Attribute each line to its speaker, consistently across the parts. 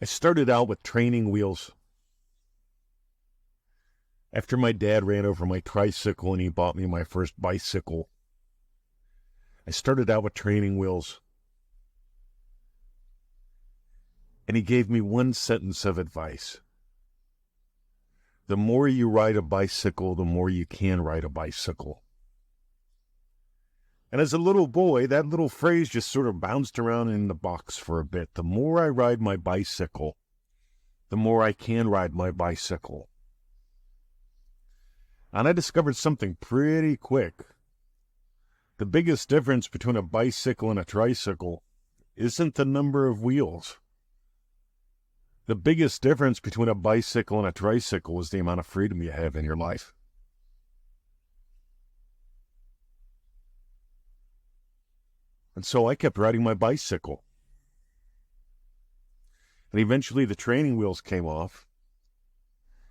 Speaker 1: I started out with training wheels. After my dad ran over my tricycle and he bought me my first bicycle, I started out with training wheels. And he gave me one sentence of advice. The more you ride a bicycle, the more you can ride a bicycle. And as a little boy, that little phrase just sort of bounced around in the box for a bit. The more I ride my bicycle, the more I can ride my bicycle. And I discovered something pretty quick. The biggest difference between a bicycle and a tricycle isn't the number of wheels. The biggest difference between a bicycle and a tricycle is the amount of freedom you have in your life. And so I kept riding my bicycle. And eventually the training wheels came off,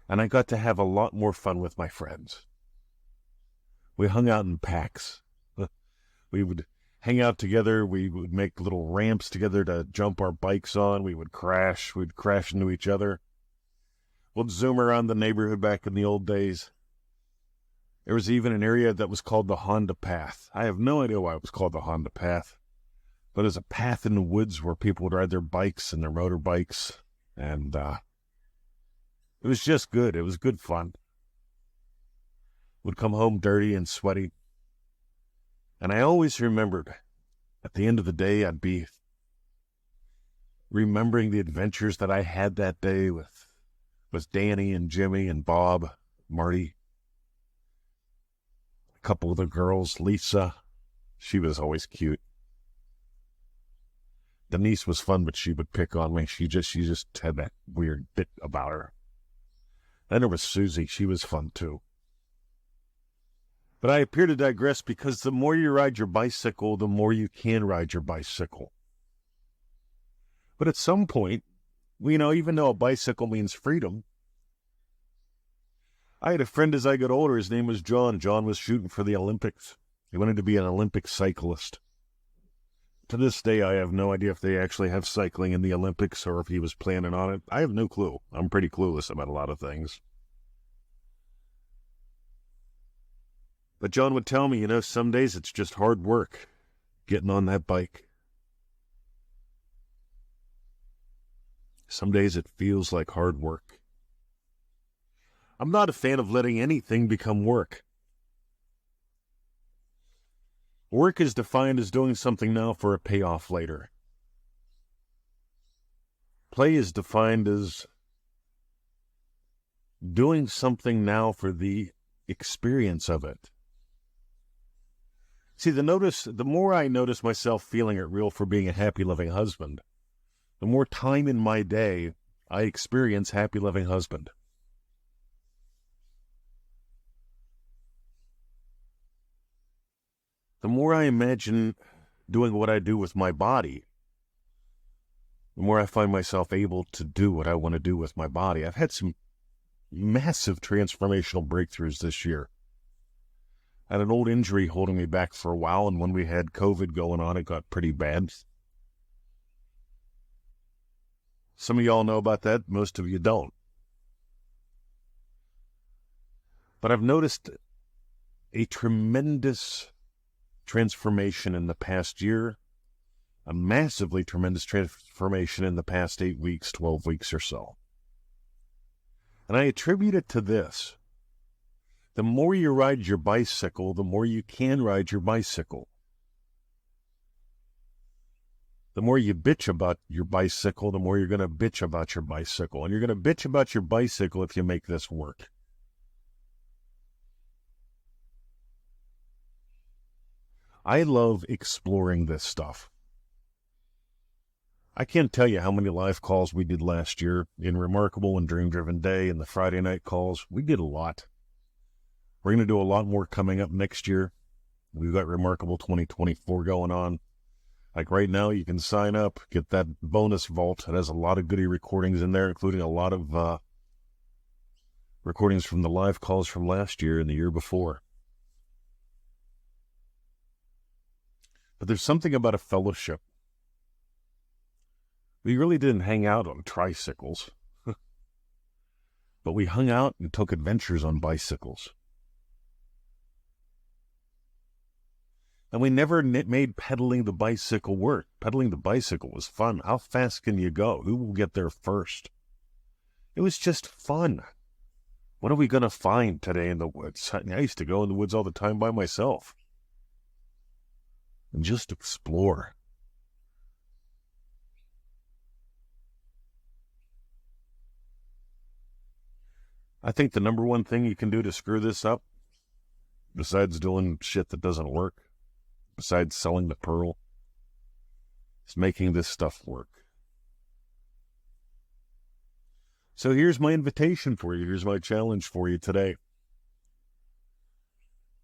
Speaker 1: and I got to have a lot more fun with my friends. We hung out in packs. We would hang out together. We would make little ramps together to jump our bikes on. We would crash. We'd crash into each other. We'd zoom around the neighborhood back in the old days. There was even an area that was called the Honda Path. I have no idea why it was called the Honda Path, but it was a path in the woods where people would ride their bikes and their motorbikes, and it was just good. It was good fun. Would come home dirty and sweaty. And I always remembered, at the end of the day, I'd be remembering the adventures that I had that day with Danny and Jimmy and Bob, Marty, a couple of the girls, Lisa. She was always cute. Denise was fun, but she would pick on me. She just had that weird bit about her. Then there was Susie. She was fun too. But I appear to digress because the more you ride your bicycle, the more you can ride your bicycle. But at some point, even though a bicycle means freedom, I had a friend as I got older. His name was John. John was shooting for the Olympics. He wanted to be an Olympic cyclist. To this day, I have no idea if they actually have cycling in the Olympics or if he was planning on it. I have no clue. I'm pretty clueless about a lot of things. But John would tell me, some days it's just hard work getting on that bike. Some days it feels like hard work. I'm not a fan of letting anything become work. Work is defined as doing something now for a payoff later. Play is defined as doing something now for the experience of it. See, the more I notice myself feeling it real for being a happy, loving husband, the more time in my day I experience happy, loving husband. The more I imagine doing what I do with my body, the more I find myself able to do what I want to do with my body. I've had some massive transformational breakthroughs this year. I had an old injury holding me back for a while, and when we had COVID going on, it got pretty bad. Some of y'all know about that. Most of you don't. But I've noticed a tremendous transformation in the past year, a massively tremendous transformation in the past 8 weeks, 12 weeks or so. And I attribute it to this. The more you ride your bicycle, the more you can ride your bicycle. The more you bitch about your bicycle, the more you're going to bitch about your bicycle. And you're going to bitch about your bicycle if you make this work. I love exploring this stuff. I can't tell you how many live calls we did last year in Remarkable and Dream Driven Day and the Friday night calls. We did a lot. We're going to do a lot more coming up next year. We've got Remarkable 2024 going on. Like right now, you can sign up, get that bonus vault. It has a lot of goodie recordings in there, including a lot of recordings from the live calls from last year and the year before. But there's something about a fellowship. We really didn't hang out on tricycles, but we hung out and took adventures on bicycles. And we never made pedaling the bicycle work. Pedaling the bicycle was fun. How fast can you go? Who will get there first? It was just fun. What are we going to find today in the woods? I used to go in the woods all the time by myself and just explore. I think the number one thing you can do to screw this up, besides doing shit that doesn't work, besides selling the pearl, is making this stuff work. So here's my invitation for you. Here's my challenge for you today.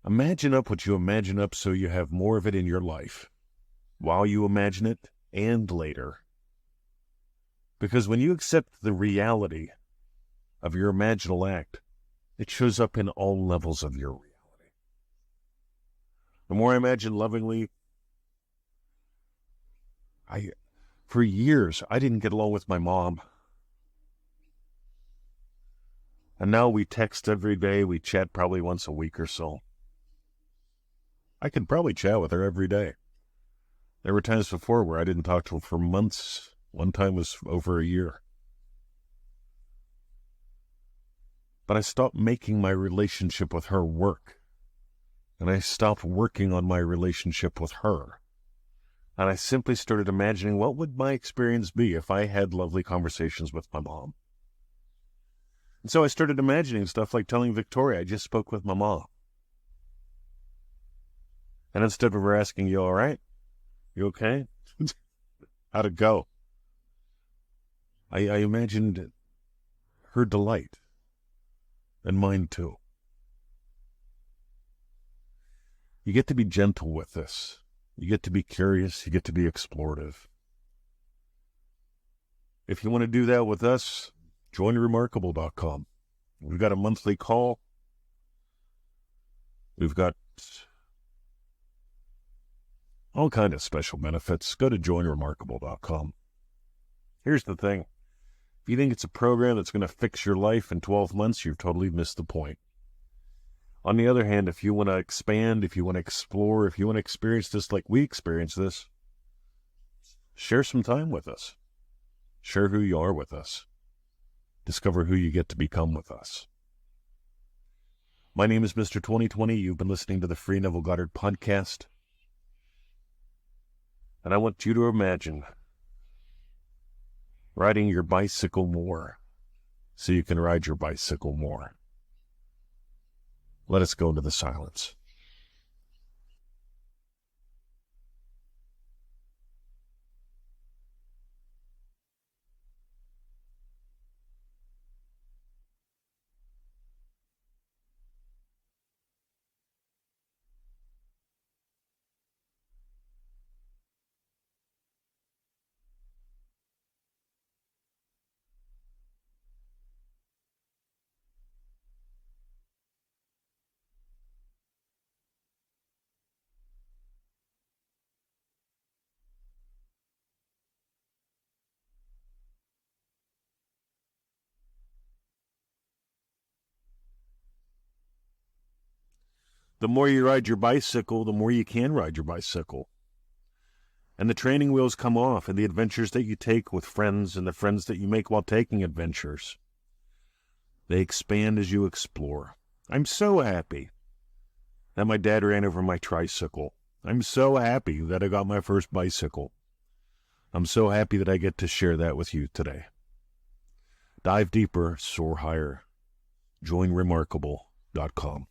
Speaker 1: Imagine up what you imagine up so you have more of it in your life, while you imagine it and later. Because when you accept the reality of your imaginal act, it shows up in all levels of your reality. The more I imagine lovingly, for years, I didn't get along with my mom. And now we text every day. We chat probably once a week or so. I could probably chat with her every day. There were times before where I didn't talk to her for months. One time was over a year. But I stopped making my relationship with her work. And I stopped working on my relationship with her. And I simply started imagining what would my experience be if I had lovely conversations with my mom. And so I started imagining stuff like telling Victoria I just spoke with my mom. And instead of her asking, "You all right? You okay?" How'd it go? I imagined her delight. And mine too. You get to be gentle with this. You get to be curious. You get to be explorative. If you want to do that with us, join remarkable.com. We've got a monthly call. We've got all kinds of special benefits. Go to joinremarkable.com. Here's the thing. If you think it's a program that's going to fix your life in 12 months, you've totally missed the point. On the other hand, if you want to expand, if you want to explore, if you want to experience this like we experience this, share some time with us. Share who you are with us. Discover who you get to become with us. My name is Mr. 2020. You've been listening to the free Neville Goddard Podcast. And I want you to imagine riding your bicycle more so you can ride your bicycle more. Let us go into the silence. The more you ride your bicycle, the more you can ride your bicycle. And the training wheels come off, and the adventures that you take with friends and the friends that you make while taking adventures, they expand as you explore. I'm so happy that my dad ran over my tricycle. I'm so happy that I got my first bicycle. I'm so happy that I get to share that with you today. Dive deeper, soar higher. Join remarkable.com.